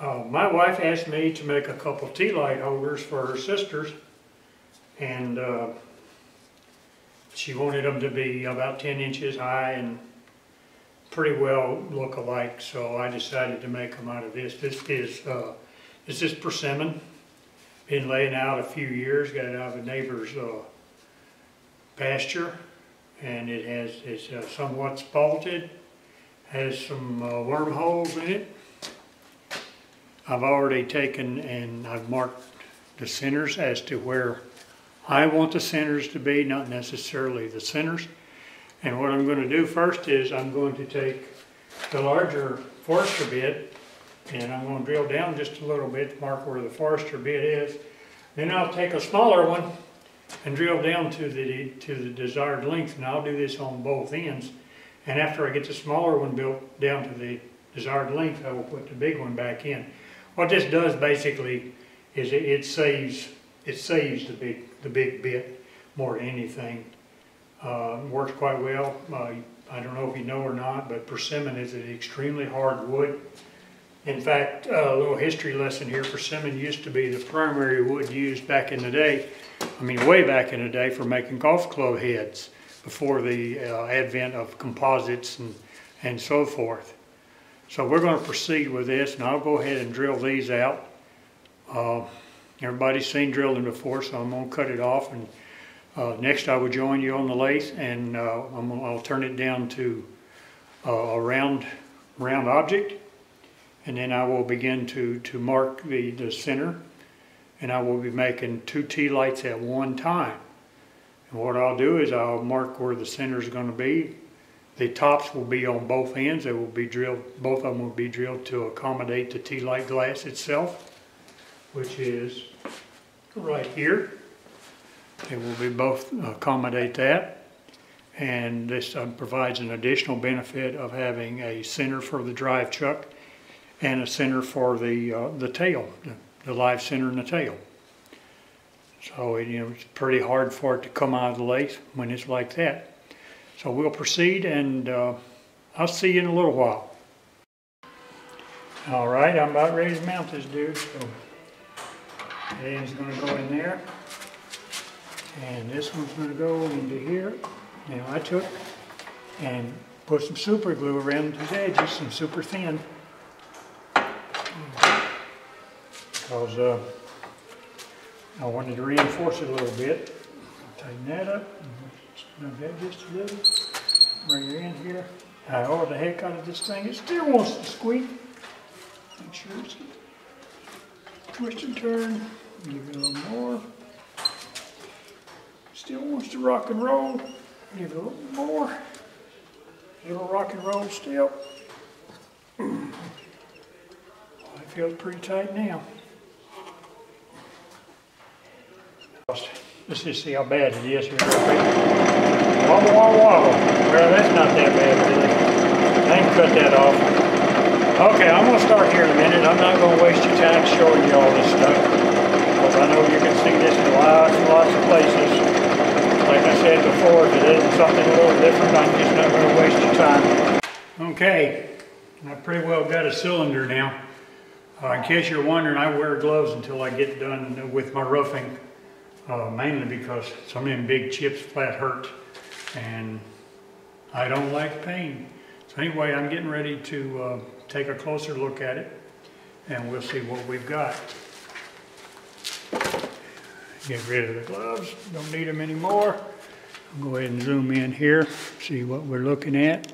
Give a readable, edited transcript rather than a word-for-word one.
My wife asked me to make a couple Tealight holders for her sisters, and she wanted them to be about 10 inches high and pretty well look alike, so I decided to make them out of this. This is Persimmon. Been laying out a few years, got it out of a neighbor's pasture, and it's somewhat spalted, has some wormholes in it. I've already taken and I've marked the centers as to where I want the centers to be, not necessarily the centers. And what I'm going to do first is I'm going to take the larger forester bit and I'm going to drill down just a little bit to mark where the forester bit is. Then I'll take a smaller one and drill down to the desired length, and I'll do this on both ends. And after I get the smaller one built down to the desired length, I will put the big one back in. What this does basically is it saves the big bit more than anything. Works quite well. I don't know if you know or not, but persimmon is an extremely hard wood. In fact, a little history lesson here, persimmon used to be the primary wood used back in the day, I mean way back in the day, for making golf club heads before the advent of composites and so forth. So we're going to proceed with this, and I'll go ahead and drill these out. Everybody's seen drilling before, so I'm going to cut it off, and next I will join you on the lathe, and I'll turn it down to a round object, and then I will begin to mark the center, and I will be making 2 Tealights at one time. And what I'll do is I'll mark where the center is going to be. The tops will be on both ends. They will be drilled, both of them will be drilled to accommodate the Tealight glass itself, which is right here. They will be both accommodate that. And this provides an additional benefit of having a center for the drive chuck and a center for the tail, the live center in the tail. So it's pretty hard for it to come out of the lathe when it's like that. So we'll proceed, and I'll see you in a little while. All right, I'm about ready to mount this dude. So that end's going to go in there, and this one's going to go into here. Now I took and put some super glue around his edges, some super thin, because I wanted to reinforce it a little bit. Tighten that up. Snug that just a little. Bring her in here. I oiled the heck out of this thing. It still wants to squeak. Make sure it's twist and turn. Give it a little more. Still wants to rock and roll. Give it a little more. A little rock and roll still. Well, it feels pretty tight now. Let's just see how bad it is here. Wobble, wobble, wobble. Well, that's not that bad, really. I can cut that off. Okay, I'm going to start here in a minute. I'm not going to waste your time showing you all this stuff, because I know you can see this in lots and lots of places. Like I said before, if it isn't something a little different, I'm just not going to waste your time. Okay, I pretty well got a cylinder now. In case you're wondering, I wear gloves until I get done with my roughing. Mainly because some of them big chips flat hurt, and I don't like pain. So anyway, I'm getting ready to take a closer look at it, and we'll see what we've got. Get rid of the gloves, don't need them anymore. I'll go ahead and zoom in here, see what we're looking at.